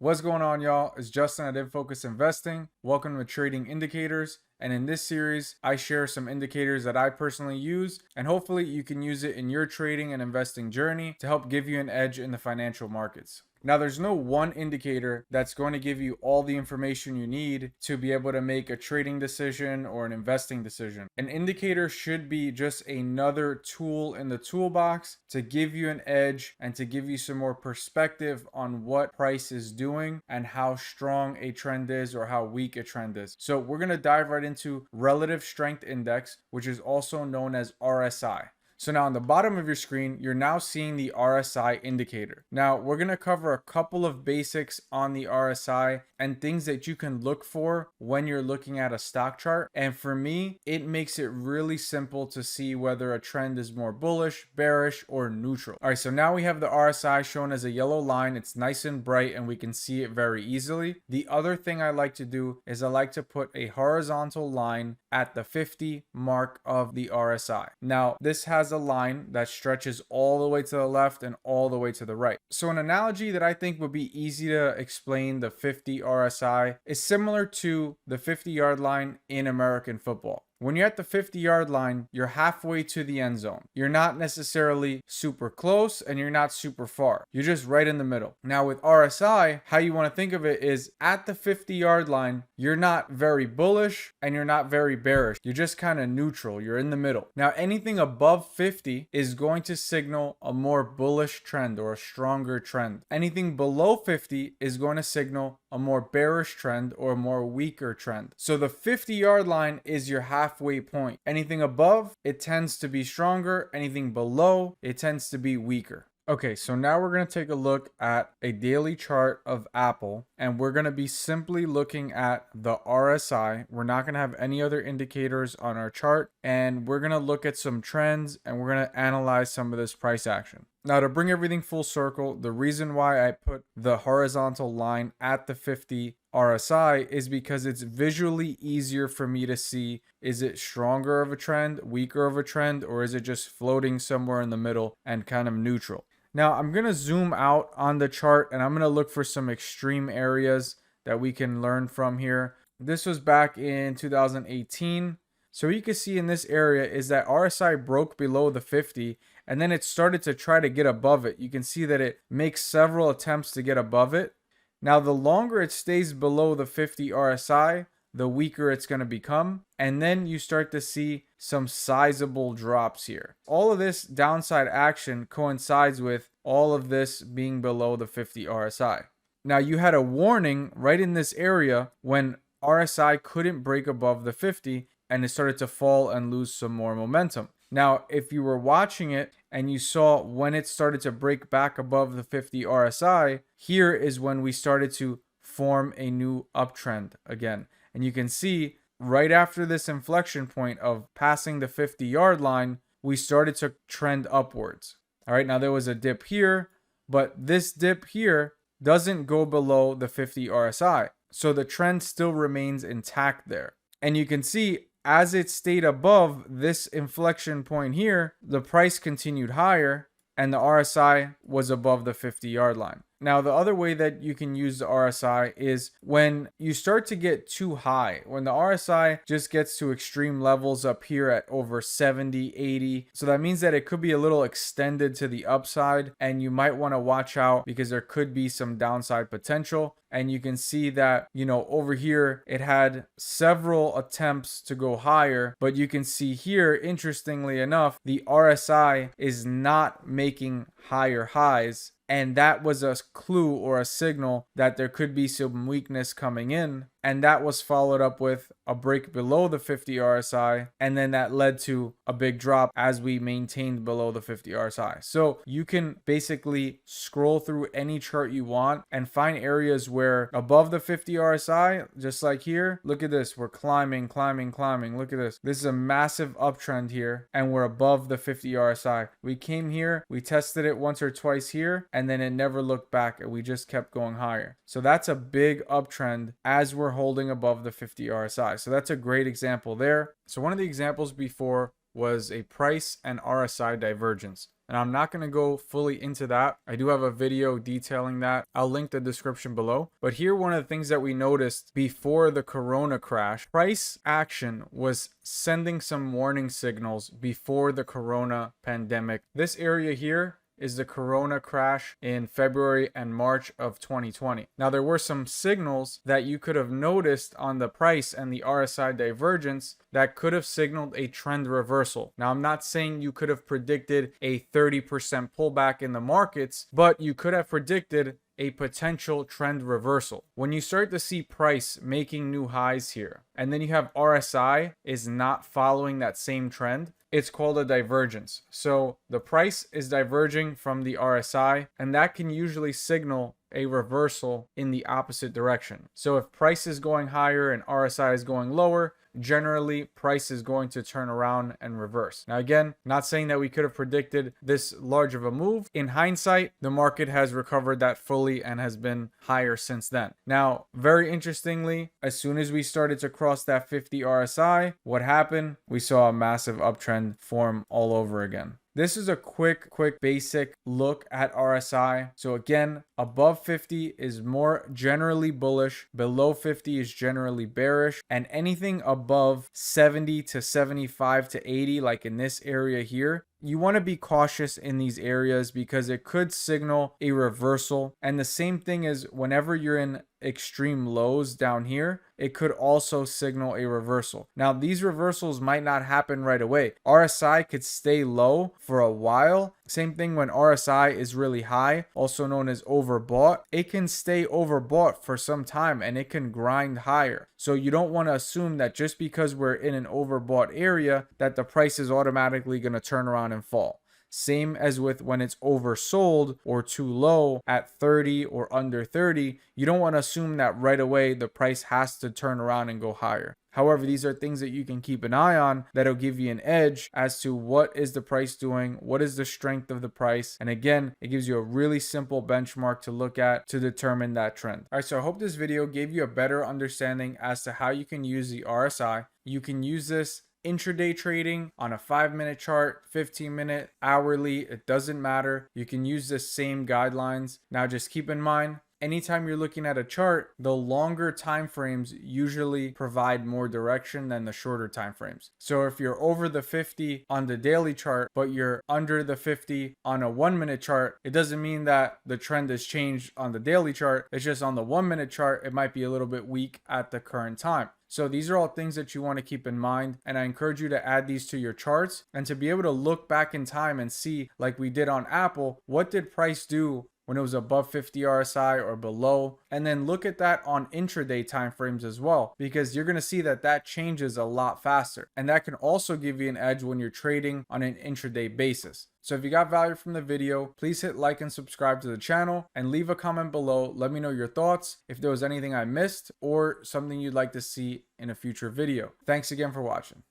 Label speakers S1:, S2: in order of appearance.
S1: What's going on, y'all? It's Justin at InFocus Investing. Welcome to Trading Indicators. And in this series, I share some indicators that I personally use, and hopefully you can use it in your trading and investing journey to help give you an edge in the financial markets. Now, there's no one indicator that's going to give you all the information you need to be able to make a trading decision or an investing decision. An indicator should be just another tool in the toolbox to give you an edge and to give you some more perspective on what price is doing and how strong a trend is or how weak a trend is. So we're going to dive right into Relative Strength Index, which is also known as RSI. So now on the bottom of your screen, you're now seeing the RSI indicator. Now we're going to cover a couple of basics on the RSI and things that you can look for when you're looking at a stock chart. And for me, it makes it really simple to see whether a trend is more bullish, bearish, or neutral. All right, so now we have the RSI shown as a yellow line. It's nice and bright and we can see it very easily. The other thing I like to do is I like to put a horizontal line at the 50 mark of the RSI. Now this has a line that stretches all the way to the left and all the way to the right. So an analogy that I think would be easy to explain the 50 RSI is similar to the 50-yard line in American football. When you're at the 50-yard line, you're halfway to the end zone. You're not necessarily super close and you're not super far. You're just right in the middle. Now with RSI, how you want to think of it is at the 50-yard line, you're not very bullish and you're not very bearish. You're just kind of neutral. You're in the middle. Now anything above 50 is going to signal a more bullish trend or a stronger trend. Anything below 50 is going to signal a more bearish trend or a more weaker trend. So the 50-yard line is your halfway point. Anything above, it tends to be stronger. Anything below, it tends to be weaker. Okay, so now we're going to take a look at a daily chart of Apple, and we're going to be simply looking at the RSI. We're not going to have any other indicators on our chart, and we're going to look at some trends and we're going to analyze some of this price action. Now, to bring everything full circle, the reason why I put the horizontal line at the 50 RSI is because it's visually easier for me to see, is it stronger of a trend, weaker of a trend, or is it just floating somewhere in the middle and kind of neutral? Now, I'm going to zoom out on the chart and I'm going to look for some extreme areas that we can learn from here. This was back in 2018. So what you can see in this area is that RSI broke below the 50 and then it started to try to get above it. You can see that it makes several attempts to get above it. Now, the longer it stays below the 50 RSI, the weaker it's going to become. And then you start to see some sizable drops here. All of this downside action coincides with all of this being below the 50 RSI. Now, you had a warning right in this area when RSI couldn't break above the 50 and it started to fall and lose some more momentum. Now, if you were watching it and you saw when it started to break back above the 50 RSI, here is when we started to form a new uptrend again. And you can see right after this inflection point of passing the 50-yard line, we started to trend upwards. All right, now there was a dip here, but this dip here doesn't go below the 50 RSI. So the trend still remains intact there. And you can see as it stayed above this inflection point here, the price continued higher and the RSI was above the 50-yard line. Now, the other way that you can use the RSI is when you start to get too high, when the RSI just gets to extreme levels up here at over 70, 80. So that means that it could be a little extended to the upside and you might want to watch out because there could be some downside potential. And you can see that, over here, it had several attempts to go higher, but you can see here, interestingly enough, the RSI is not making higher highs. And that was a clue or a signal that there could be some weakness coming in. And that was followed up with a break below the 50 RSI. And then that led to a big drop as we maintained below the 50 RSI. So you can basically scroll through any chart you want and find areas where above the 50 RSI, just like here, look at this. We're climbing. Look at this. This is a massive uptrend here and we're above the 50 RSI. We came here, we tested it once or twice here, and then it never looked back and we just kept going higher. So that's a big uptrend as we're holding above the 50 RSI. So that's a great example there. So one of the examples before was a price and RSI divergence. And I'm not going to go fully into that. I do have a video detailing that. I'll link the description below. But here, one of the things that we noticed before the Corona crash, price action was sending some warning signals before the Corona pandemic. This area here is the Corona crash in February and March of 2020. Now, there were some signals that you could have noticed on the price and the RSI divergence that could have signaled a trend reversal. Now, I'm not saying you could have predicted a 30% pullback in the markets, but you could have predicted a potential trend reversal. When you start to see price making new highs here, and then you have RSI is not following that same trend, it's called a divergence. So the price is diverging from the RSI, and that can usually signal a reversal in the opposite direction. So if price is going higher and RSI is going lower, generally price is going to turn around and reverse. Now, again, not saying that we could have predicted this large of a move. In hindsight, the market has recovered that fully and has been higher since then. Now, very interestingly, as soon as we started to cross that 50 RSI, what happened? We saw a massive uptrend form all over again. This is a quick basic look at RSI. So again, above 50 is more generally bullish, below 50 is generally bearish, and anything above 70 to 75 to 80, like in this area here, you want to be cautious in these areas because it could signal a reversal. And the same thing is whenever you're in extreme lows down here, it could also signal a reversal. Now, these reversals might not happen right away. RSI could stay low for a while. Same thing when RSI is really high, also known as overbought. It can stay overbought for some time and it can grind higher. So you don't want to assume that just because we're in an overbought area that the price is automatically going to turn around and fall. Same as with when it's oversold or too low at 30 or under 30, you don't want to assume that right away the price has to turn around and go higher. However, these are things that you can keep an eye on that'll give you an edge as to what is the price doing, what is the strength of the price. And again, it gives you a really simple benchmark to look at to determine that trend. All right, so I hope this video gave you a better understanding as to how you can use the RSI. You can use this intraday trading on a 5-minute chart, 15-minute, hourly, it doesn't matter. You can use the same guidelines. Now just keep in mind, anytime you're looking at a chart, the longer time frames usually provide more direction than the shorter time frames. So if you're over the 50 on the daily chart, but you're under the 50 on a 1-minute chart, it doesn't mean that the trend has changed on the daily chart. It's just on the 1-minute chart, it might be a little bit weak at the current time. So these are all things that you want to keep in mind, and I encourage you to add these to your charts and to be able to look back in time and see, like we did on Apple, what did price do when it was above 50 RSI or below, and then look at that on intraday timeframes as well, because you're going to see that that changes a lot faster, and that can also give you an edge when you're trading on an intraday basis. So if you got value from the video, please hit like and subscribe to the channel and leave a comment below. Let me know your thoughts, if there was anything I missed or something you'd like to see in a future video. Thanks again for watching.